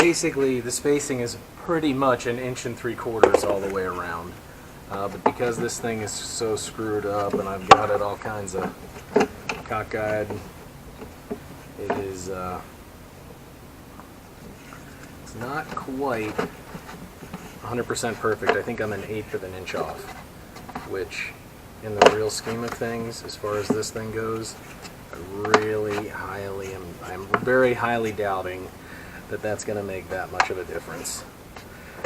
Basically, the spacing is pretty much 1 3/4 inches all the way around. But because this thing is so screwed up and I've got it all kinds of cockeyed, it is it's not quite 100% perfect. I think I'm 1/8 of an inch off, which in the real scheme of things, as far as this thing goes, I'm very highly doubting that that's going to make that much of a difference.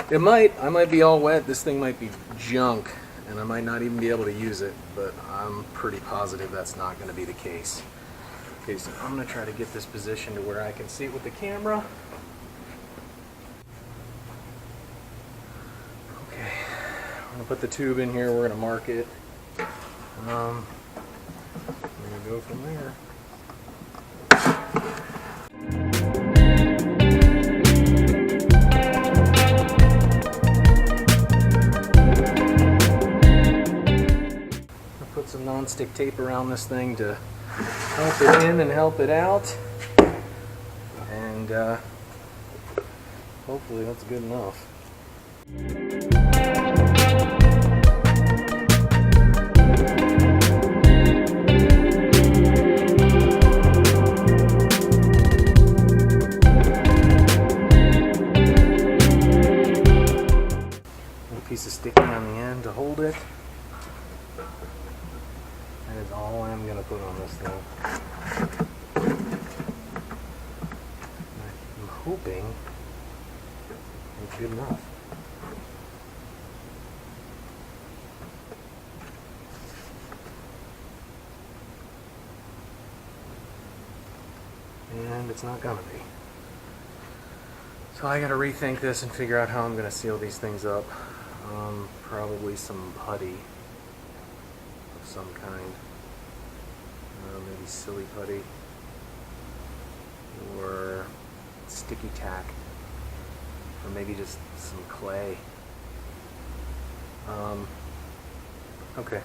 It might. I might be all wet. This thing might be junk, and I might not even be able to use it, but I'm pretty positive that's not going to be the case. Okay, so I'm going to try to get this position to where I can see it with the camera. Okay, I'm going to put the tube in here. We're going to mark it. We're going to go from there. Some non-stick tape around this thing to help it in and help it out, and hopefully that's good enough. A piece of sticky on the end to hold it. That is all I'm going to put on this thing. I'm hoping it's good enough. And it's not going to be. So I got to rethink this and figure out how I'm going to seal these things up. Probably some putty of some kind. Maybe silly putty or sticky tack, or maybe just some clay. Okay.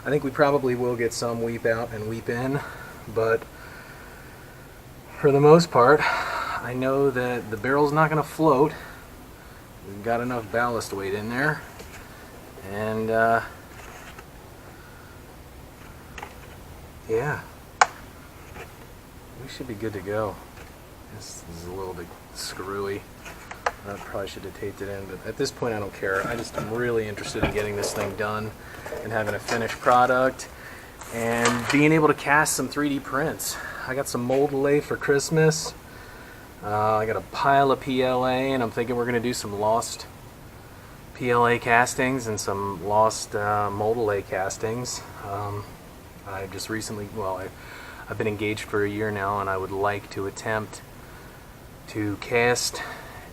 I think we probably will get some weep out and weep in, but for the most part, I know that the barrel's not going to float. We've got enough ballast weight in there, and yeah, we should be good to go. This is a little bit screwy. I probably should have taped it in, but at this point I don't care. I just am really interested in getting this thing done and having a finished product and being able to cast some 3D prints. I got some mold lay for Christmas. I got a pile of PLA, and I'm thinking we're going to do some lost PLA castings and some lost mold lay castings. I just recently, I've been engaged for a year now, and I would like to attempt to cast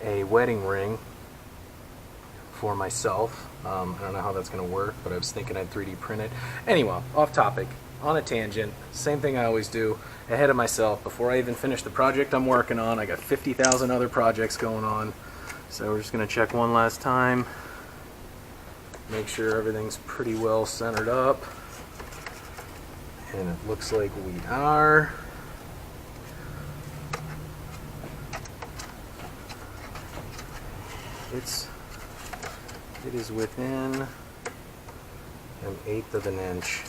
a wedding ring for myself. I don't know how that's going to work, but I was thinking I'd 3D print it. Anyway, off topic, on a tangent, same thing I always do, ahead of myself. Before I even finish the project I'm working on, I got 50,000 other projects going on. So we're just going to check one last time, make sure everything's pretty well centered up. And it looks like we are. It is within 1/8 of an inch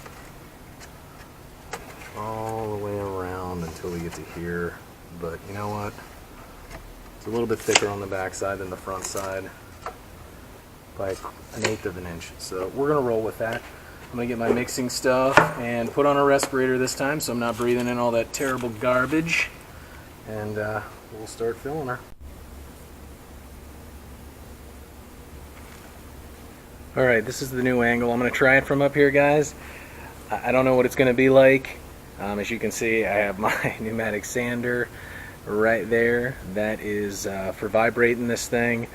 all the way around until we get to here. But you know what? It's a little bit thicker on the back side than the front side by 1/8 of an inch. So we're gonna roll with that. I'm gonna get my mixing stuff and put on a respirator this time so I'm not breathing in all that terrible garbage, and we'll start filling her. Alright, this is the new angle. I'm going to try it from up here, guys. I don't know what it's going to be like. As you can see, I have my pneumatic sander right there. That is for vibrating this thing.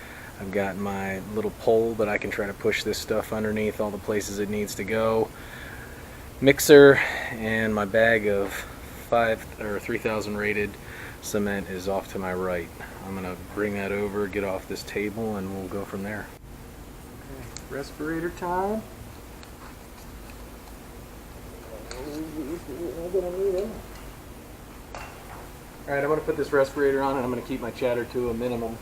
I've got my little pole that I can try to push this stuff underneath all the places it needs to go. Mixer and my bag of 3,000 rated cement is off to my right. I'm going to bring that over, get off this table, and we'll go from there. Okay, respirator time. Alright, I'm going to put this respirator on and I'm going to keep my chatter to a minimum.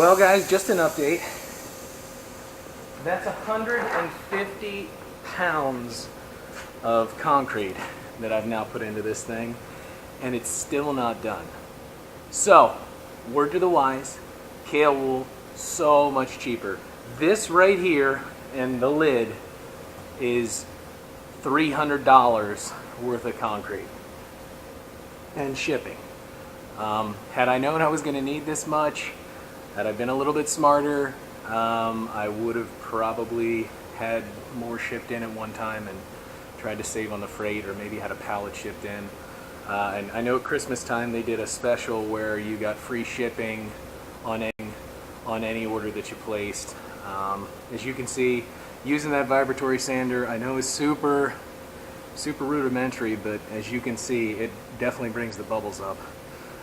Well guys, just an update. That's 150 pounds of concrete that I've now put into this thing, and it's still not done. So, word to the wise, kale wool, so much cheaper. This right here and the lid is $300 worth of concrete and shipping. Had I known I was going to need this much, had I been a little bit smarter, I would have probably had more shipped in at one time and tried to save on the freight, or maybe had a pallet shipped in. And I know at Christmas time they did a special where you got free shipping on any order that you placed. As you can see, using that vibratory sander, I know is super rudimentary, but as you can see, it definitely brings the bubbles up.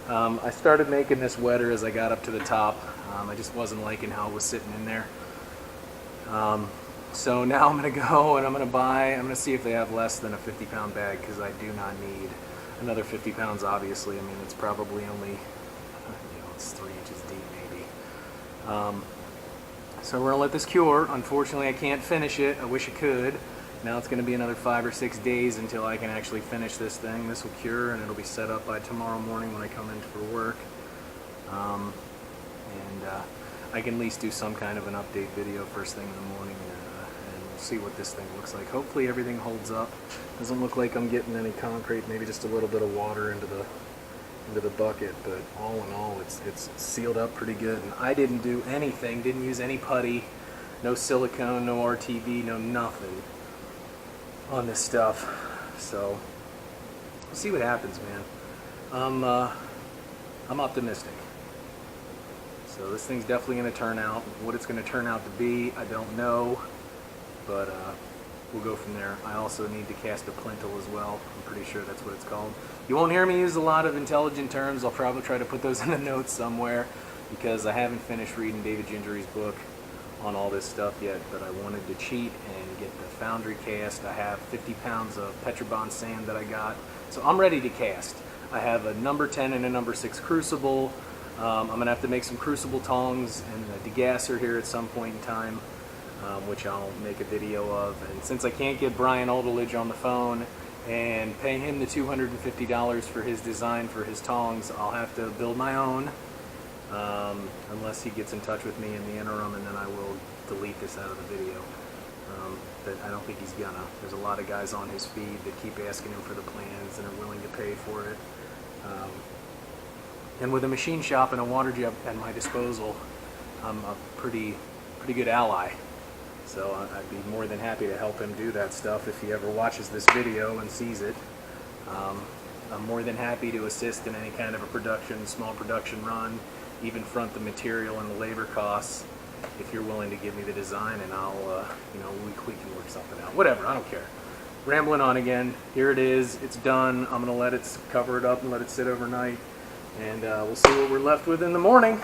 I started making this wetter as I got up to the top. I just wasn't liking how it was sitting in there. So now I'm going to go and I'm going to see if they have less than a 50-pound bag, because I do not need another 50 pounds, obviously. I mean, it's probably only, it's 3 inches deep maybe. So we're going to let this cure. Unfortunately, I can't finish it. I wish I could. Now it's going to be another 5 or 6 days until I can actually finish this thing. This will cure and it'll be set up by tomorrow morning when I come in for work. I can at least do some kind of an update video first thing in the morning, and we'll see what this thing looks like. Hopefully everything holds up. Doesn't look like I'm getting any concrete, maybe just a little bit of water into the bucket, but all in all it's sealed up pretty good. And I didn't do anything, didn't use any putty, no silicone, no RTV, no nothing on this stuff. So we'll see what happens, man. I'm optimistic. So this thing's definitely going to turn out. What it's going to turn out to be, I don't know, but we'll go from there. I also need to cast a plintel as well. I'm pretty sure that's what it's called. You won't hear me use a lot of intelligent terms. I'll probably try to put those in the notes somewhere, because I haven't finished reading David Gingery's book on all this stuff yet, but I wanted to cheat and get the foundry cast. I have 50 pounds of Petrobond sand that I got, so I'm ready to cast. I have a number 10 and a number 6 crucible. I'm going to have to make some crucible tongs and a degasser here at some point in time, which I'll make a video of. And since I can't get Brian Aldeledge on the phone and pay him the $250 for his design for his tongs, I'll have to build my own, unless he gets in touch with me in the interim, and then I will delete this out of the video. But I don't think he's gonna. There's a lot of guys on his feed that keep asking him for the plans and are willing to pay for it. And with a machine shop and a water jet at my disposal, I'm a pretty good ally. So I'd be more than happy to help him do that stuff if he ever watches this video and sees it. I'm more than happy to assist in any kind of a small production run, even front the material and the labor costs, if you're willing to give me the design, and I'll, we can work something out. Whatever, I don't care. Rambling on again. Here it is. It's done. I'm going to let it cover it up and let it sit overnight. And we'll see what we're left with in the morning.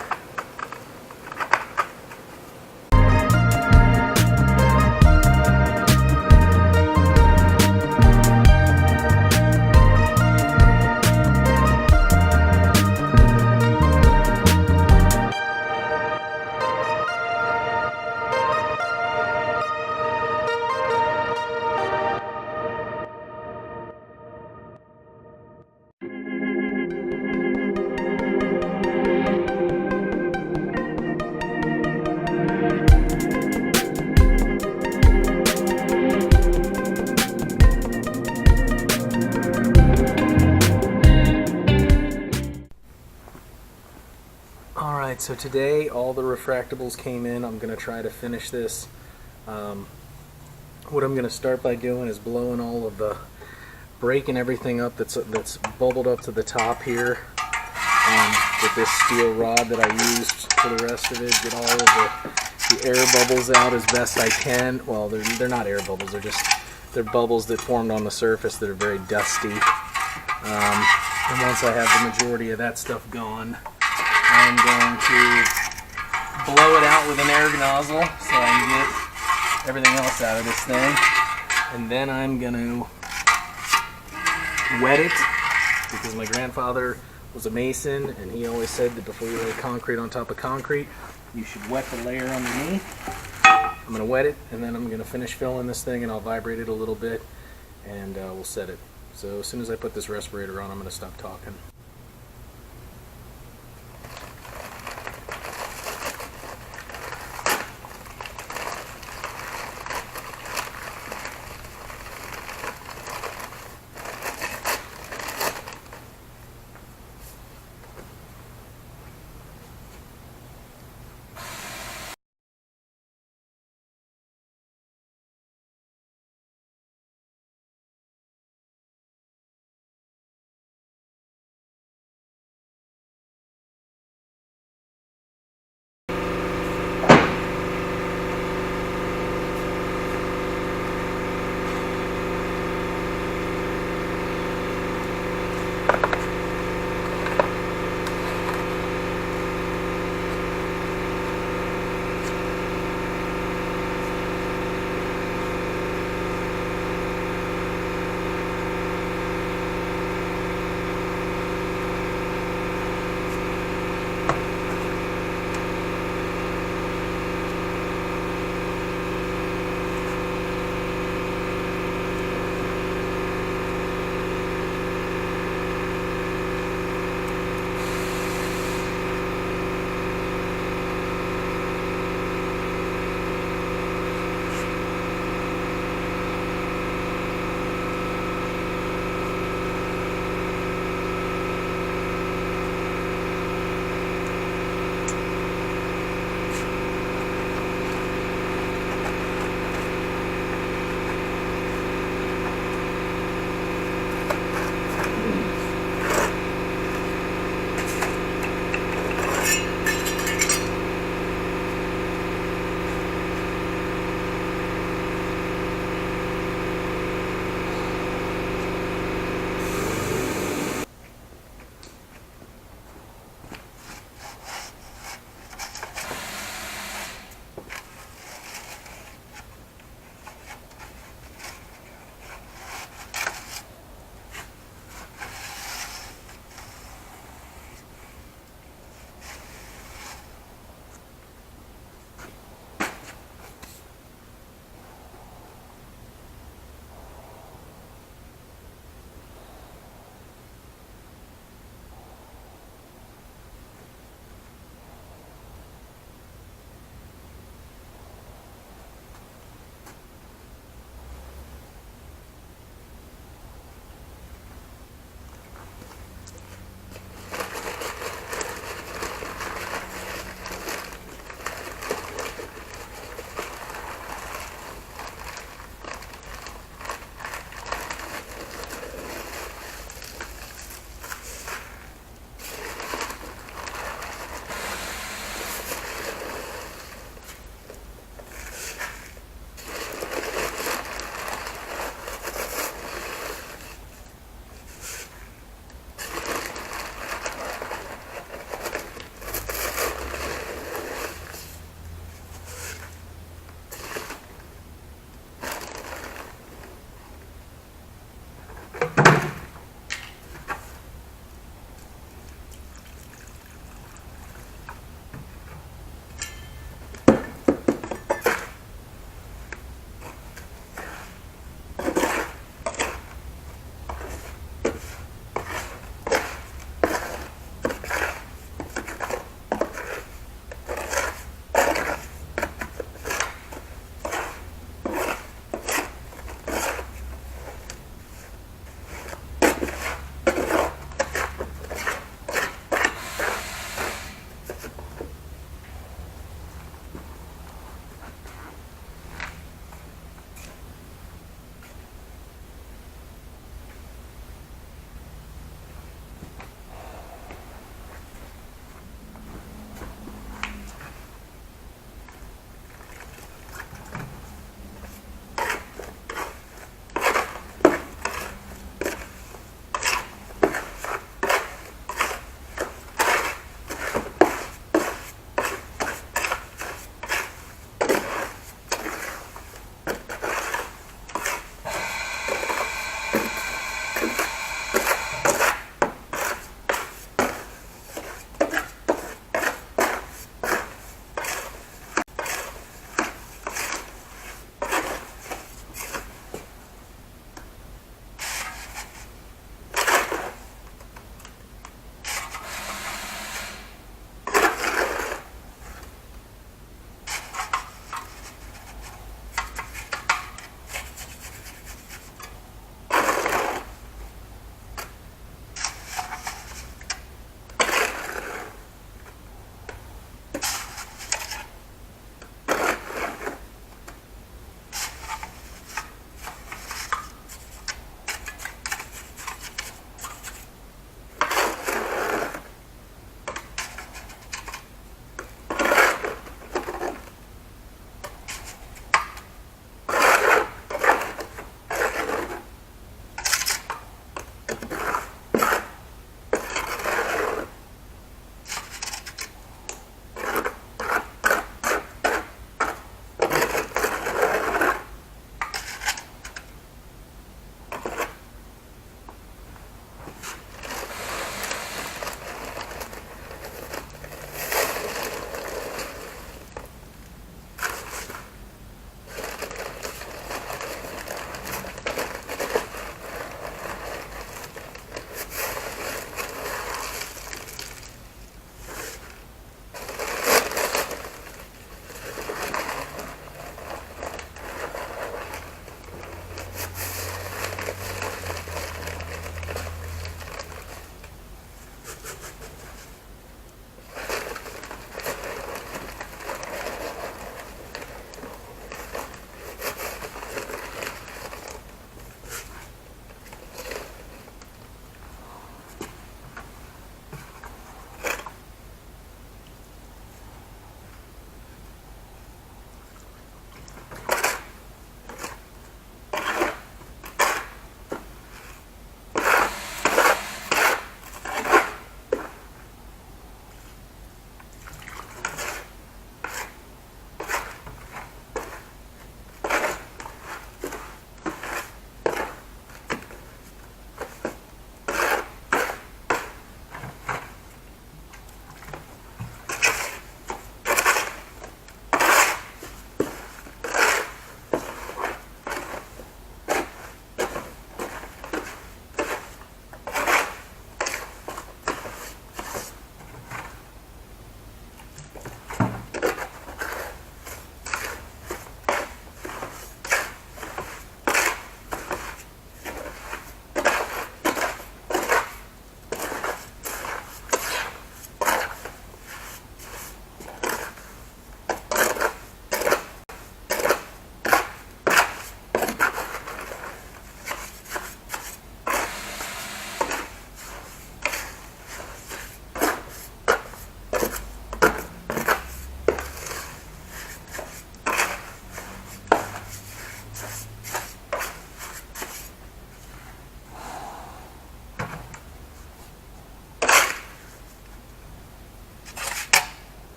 So today all the refractables came in. I'm going to try to finish this. What I'm going to start by doing is blowing all of the, breaking everything up that's bubbled up to the top here with this steel rod that I used for the rest of it. Get all of the air bubbles out as best I can. Well, they're not air bubbles. They're bubbles that formed on the surface that are very dusty. And once I have the majority of that stuff gone, I'm going to blow it out with an air nozzle so I can get everything else out of this thing. And then I'm going to wet it, because my grandfather was a mason, and he always said that before you lay concrete on top of concrete, you should wet the layer underneath. I'm going to wet it, and then I'm going to finish filling this thing, and I'll vibrate it a little bit, and we'll set it. So as soon as I put this respirator on, I'm going to stop talking.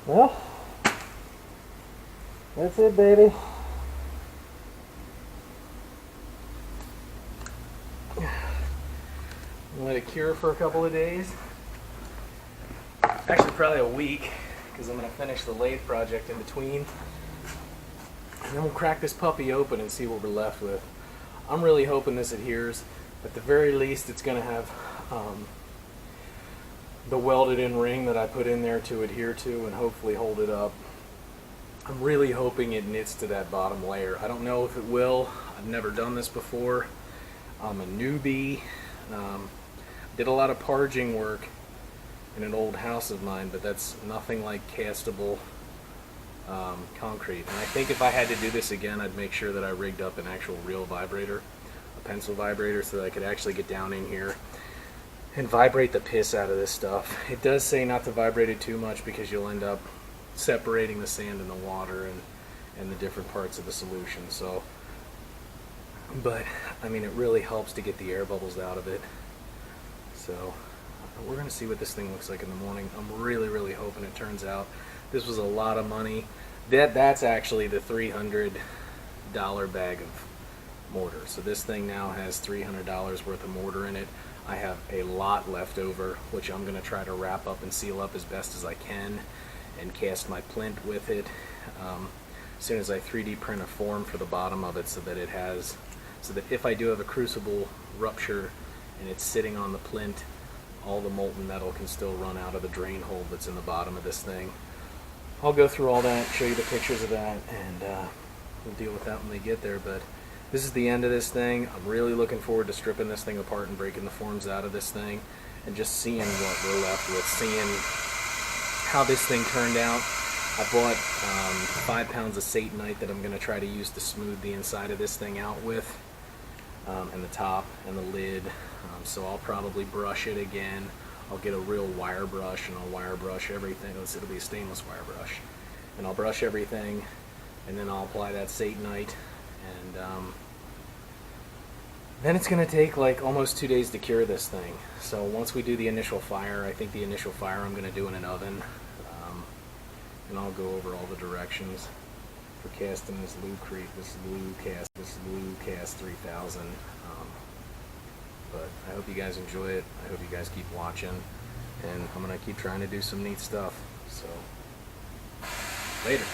Well, that's it, baby. Let it cure for a couple of days. Actually, probably a week, because I'm going to finish the lathe project in between. And then we'll crack this puppy open and see what we're left with. I'm really hoping this adheres. At the very least, it's going to have the welded in ring that I put in there to adhere to and hopefully hold it up. I'm really hoping it knits to that bottom layer. I don't know if it will. I've never done this before. I'm a newbie. Did a lot of parging work in an old house of mine, but that's nothing like castable concrete. And I think if I had to do this again, I'd make sure that I rigged up an actual real vibrator, a pencil vibrator, so that I could actually get down in here and vibrate the piss out of this stuff. It does say not to vibrate it too much because you'll end up separating the sand and the water and the different parts of the solution. So, but I mean, it really helps to get the air bubbles out of it. So we're gonna see what this thing looks like in the morning. I'm really hoping it turns out. This was a lot of money. That's actually the $300 bag of mortar. So this thing now has $300 worth of mortar in it. I have a lot left over, which I'm going to try to wrap up and seal up as best as I can and cast my plinth with it. As soon as I 3D print a form for the bottom of it so that if I do have a crucible rupture and it's sitting on the plinth, all the molten metal can still run out of the drain hole that's in the bottom of this thing. I'll go through all that, show you the pictures of that, and we'll deal with that when we get there. But this is the end of this thing. I'm really looking forward to stripping this thing apart and breaking the forms out of this thing and just seeing what we're left with, seeing how this thing turned out. I bought 5 pounds of Satanite that I'm going to try to use to smooth the inside of this thing out with, and the top and the lid. So I'll probably brush it again. I'll get a real wire brush and I'll wire brush everything. It'll be a stainless wire brush. And I'll brush everything, and then I'll apply that Satanite. And then it's going to take like almost 2 days to cure this thing. So once we do the initial fire, I think the initial fire I'm going to do in an oven. And I'll go over all the directions for casting this Lou Cast 3000. But I hope you guys enjoy it. I hope you guys keep watching. And I'm going to keep trying to do some neat stuff. So, later.